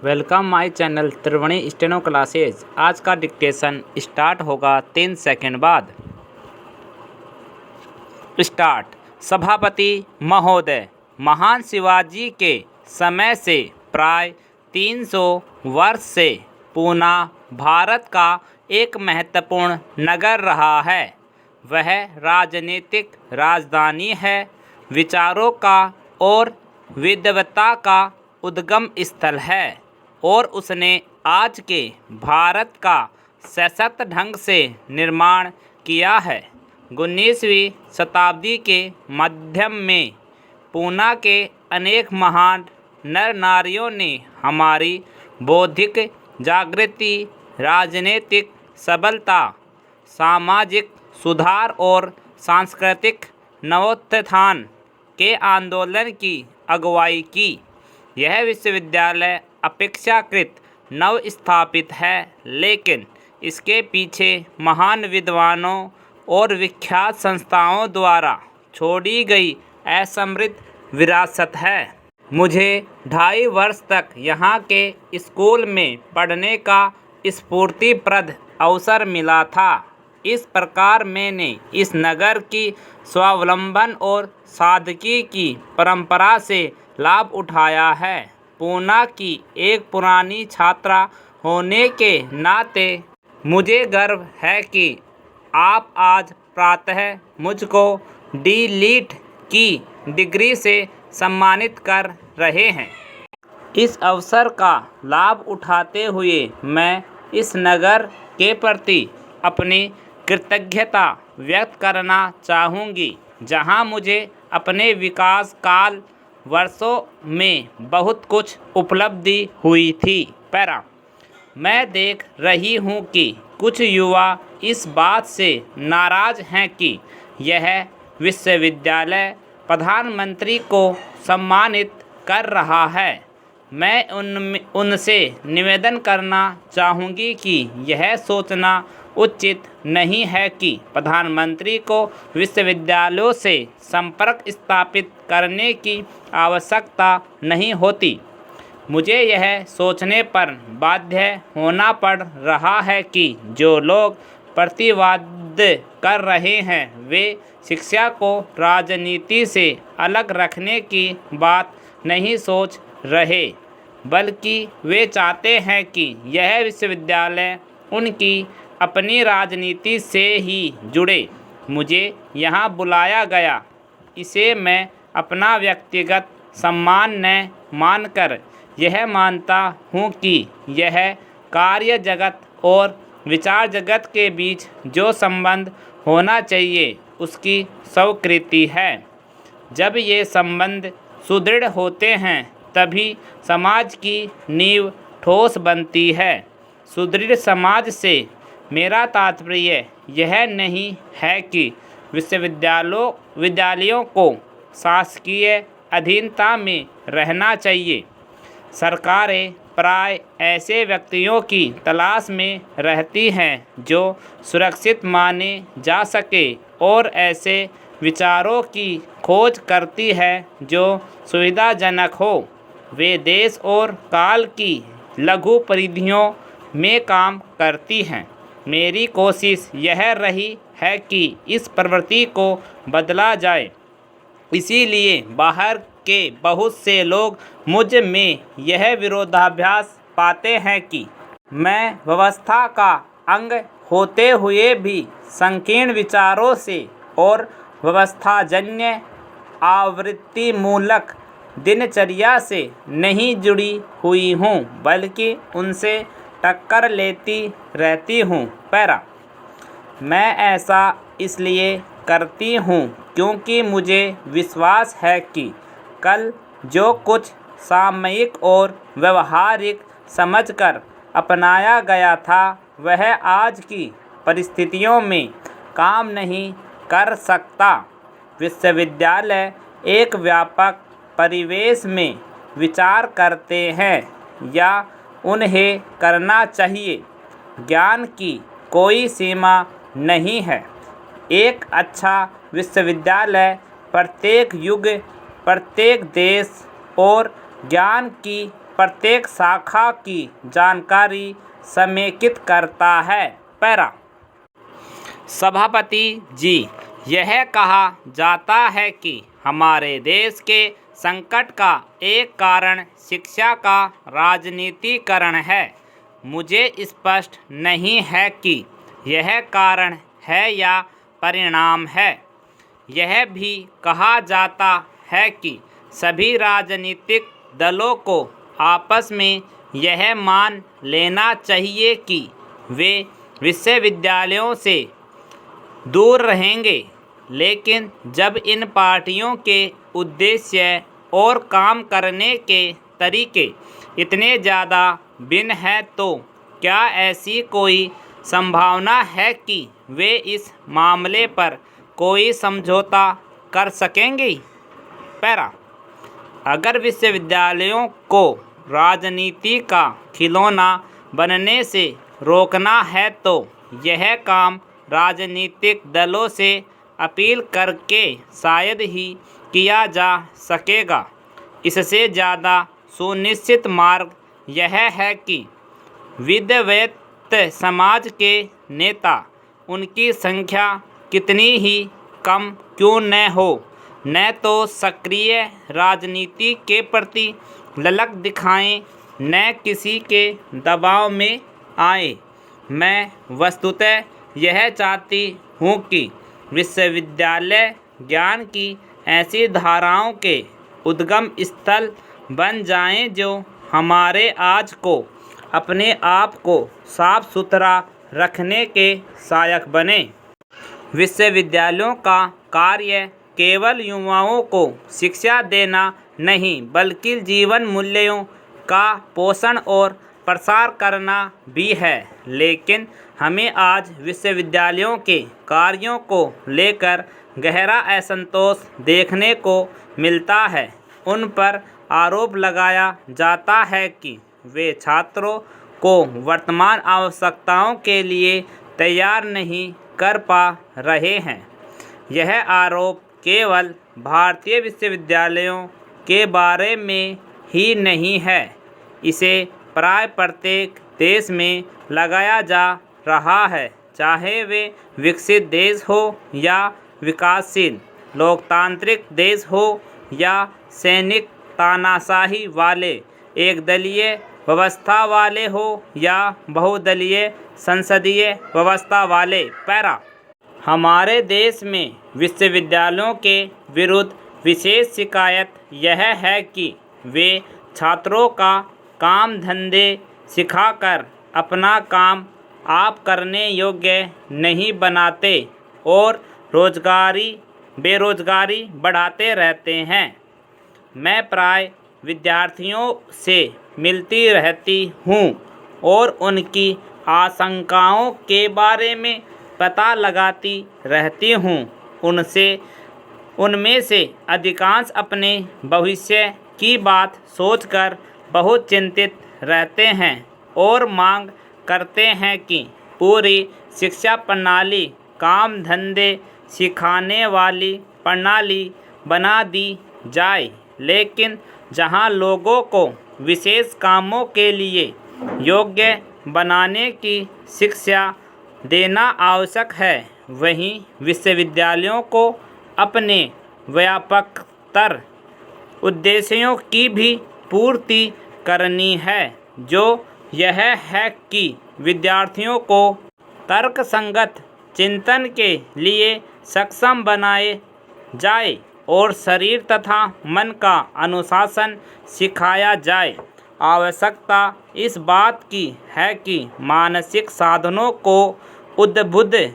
Welcome my channel Triveni steno classes. आज का dictation start होगा 3 सेकंड बाद। स्टार्ट। सभापति महोदय, महान शिवाजी के समय से प्राय 300 वर्ष से पूना भारत का एक महत्वपूर्ण नगर रहा है। वह राजनीतिक राजधानी है, विचारों का और विद्वता का उद्गम स्थल है और उसने आज के भारत का सशक्त ढंग से निर्माण किया है। 19वीं शताब्दी के मध्यम में पूना के अनेक महान नर नारियों ने हमारी बौद्धिक जागृति, राजनीतिक सबलता, सामाजिक सुधार और सांस्कृतिक नवोत्थान के आंदोलन की अगुवाई की। यह विश्वविद्यालय अपेक्षाकृत नव स्थापित है, लेकिन इसके पीछे महान विद्वानों और विख्यात संस्थाओं द्वारा छोड़ी गई असमृद्ध विरासत है। मुझे 2.5 वर्ष तक यहाँ के स्कूल में पढ़ने का स्फूर्तिप्रद अवसर मिला था। इस प्रकार मैंने इस नगर की स्वावलंबन और सादगी की परंपरा से लाभ उठाया है। पूना की एक पुरानी छात्रा होने के नाते मुझे गर्व है कि आप आज प्रातः मुझको डी.लिट की डिग्री से सम्मानित कर रहे हैं। इस अवसर का लाभ उठाते हुए मैं इस नगर के प्रति अपनी कृतज्ञता व्यक्त करना चाहूँगी, जहाँ मुझे अपने विकास काल वर्षों में बहुत कुछ उपलब्धि हुई थी। पैरा। मैं देख रही हूँ कि कुछ युवा इस बात से नाराज़ हैं कि यह विश्वविद्यालय प्रधानमंत्री को सम्मानित कर रहा है। मैं उनसे निवेदन करना चाहूँगी कि यह सोचना उचित नहीं है कि प्रधानमंत्री को विश्वविद्यालयों से संपर्क स्थापित करने की आवश्यकता नहीं होती। मुझे यह सोचने पर बाध्य होना पड़ रहा है कि जो लोग प्रतिवाद कर रहे हैं वे शिक्षा को राजनीति से अलग रखने की बात नहीं सोच रहे, बल्कि वे चाहते हैं कि यह विश्वविद्यालय उनकी अपनी राजनीति से ही जुड़े। मुझे यहाँ बुलाया गया, इसे मैं अपना व्यक्तिगत सम्मान न मानकर यह मानता हूँ कि यह कार्य जगत और विचार जगत के बीच जो संबंध होना चाहिए उसकी स्वीकृति है। जब ये संबंध सुदृढ़ होते हैं तभी समाज की नींव ठोस बनती है। सुदृढ़ समाज से मेरा तात्पर्य यह नहीं है कि विद्यालयों को शासकीय अधीनता में रहना चाहिए। सरकारें प्राय ऐसे व्यक्तियों की तलाश में रहती हैं जो सुरक्षित माने जा सके और ऐसे विचारों की खोज करती है जो सुविधाजनक हो। वे देश और काल की लघु परिधियों में काम करती हैं। मेरी कोशिश यह रही है कि इस प्रवृत्ति को बदला जाए। इसीलिए बाहर के बहुत से लोग मुझ में यह विरोधाभास पाते हैं कि मैं व्यवस्था का अंग होते हुए भी संकीर्ण विचारों से और व्यवस्थाजन्य आवृत्तिमूलक दिनचर्या से नहीं जुड़ी हुई हूँ, बल्कि उनसे टक्कर लेती रहती हूँ। पैरा। मैं ऐसा इसलिए करती हूँ क्योंकि मुझे विश्वास है कि कल जो कुछ सामयिक और व्यवहारिक समझकर अपनाया गया था वह आज की परिस्थितियों में काम नहीं कर सकता। विश्वविद्यालय एक व्यापक परिवेश में विचार करते हैं या उन्हें करना चाहिए। ज्ञान की कोई सीमा नहीं है। एक अच्छा विश्वविद्यालय प्रत्येक युग, प्रत्येक देश और ज्ञान की प्रत्येक शाखा की जानकारी समेकित करता है। पैरा। सभापति जी, यह कहा जाता है कि हमारे देश के संकट का एक कारण शिक्षा का राजनीतिकरण है। मुझे स्पष्ट नहीं है कि यह कारण है या परिणाम है। यह भी कहा जाता है कि सभी राजनीतिक दलों को आपस में यह मान लेना चाहिए कि वे विश्वविद्यालयों से दूर रहेंगे, लेकिन जब इन पार्टियों के उद्देश्य और काम करने के तरीके इतने ज़्यादा भिन्न हैं तो क्या ऐसी कोई संभावना है कि वे इस मामले पर कोई समझौता कर सकेंगे? पैरा। अगर विश्वविद्यालयों को राजनीति का खिलौना बनने से रोकना है तो यह काम राजनीतिक दलों से अपील करके शायद ही किया जा सकेगा। इससे ज़्यादा सुनिश्चित मार्ग यह है कि विद्वत समाज के नेता, उनकी संख्या कितनी ही कम क्यों न हो, न तो सक्रिय राजनीति के प्रति ललक दिखाएं, न किसी के दबाव में आए। मैं वस्तुतः यह चाहती हूँ कि विश्वविद्यालय ज्ञान की ऐसी धाराओं के उद्गम स्थल बन जाएं जो हमारे आज को अपने आप को साफ सुथरा रखने के सहायक बने। विश्वविद्यालयों का कार्य केवल युवाओं को शिक्षा देना नहीं, बल्कि जीवन मूल्यों का पोषण और प्रसार करना भी है। लेकिन हमें आज विश्वविद्यालयों के कार्यों को लेकर गहरा असंतोष देखने को मिलता है। उन पर आरोप लगाया जाता है कि वे छात्रों को वर्तमान आवश्यकताओं के लिए तैयार नहीं कर पा रहे हैं। यह आरोप केवल भारतीय विश्वविद्यालयों के बारे में ही नहीं है, इसे प्राय प्रत्येक देश में लगाया जा रहा है, चाहे वे विकसित देश हो या विकासशील लोकतांत्रिक देश हो या सैनिक तानाशाही वाले एक दलीय व्यवस्था वाले हो या बहुदलीय संसदीय व्यवस्था वाले। पैरा। हमारे देश में विश्वविद्यालयों के विरुद्ध विशेष शिकायत यह है कि वे छात्रों का काम धंधे सिखाकर अपना काम आप करने योग्य नहीं बनाते और बेरोजगारी बढ़ाते रहते हैं। मैं प्राय विद्यार्थियों से मिलती रहती हूँ और उनकी आशंकाओं के बारे में पता लगाती रहती हूँ। उनमें से अधिकांश अपने भविष्य की बात सोचकर बहुत चिंतित रहते हैं और मांग करते हैं कि पूरी शिक्षा प्रणाली काम धंधे सिखाने वाली प्रणाली बना दी जाए। लेकिन जहां लोगों को विशेष कामों के लिए योग्य बनाने की शिक्षा देना आवश्यक है, वहीं विश्वविद्यालयों को अपने व्यापकतर उद्देश्यों की भी पूर्ति करनी है, जो यह है कि विद्यार्थियों को तर्कसंगत चिंतन के लिए सक्षम बनाए जाए और शरीर तथा मन का अनुशासन सिखाया जाए। आवश्यकता इस बात की है कि मानसिक साधनों को उद्बुद्ध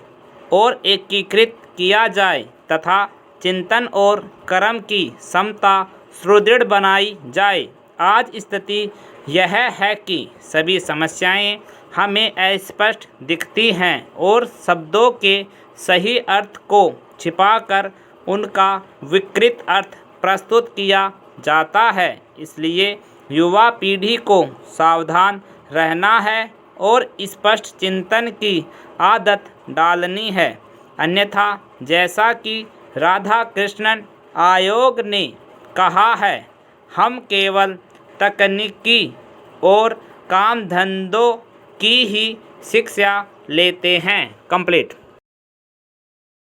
और एकीकृत किया जाए तथा चिंतन और कर्म की क्षमता सुदृढ़ बनाई जाए। आज स्थिति यह है कि सभी समस्याएं हमें अस्पष्ट दिखती हैं और शब्दों के सही अर्थ को छिपाकर उनका विकृत अर्थ प्रस्तुत किया जाता है। इसलिए युवा पीढ़ी को सावधान रहना है और स्पष्ट चिंतन की आदत डालनी है, अन्यथा जैसा कि राधा कृष्णन आयोग ने कहा है, हम केवल तकनीकी और काम धंधों की ही शिक्षा लेते हैं। कंप्लीट।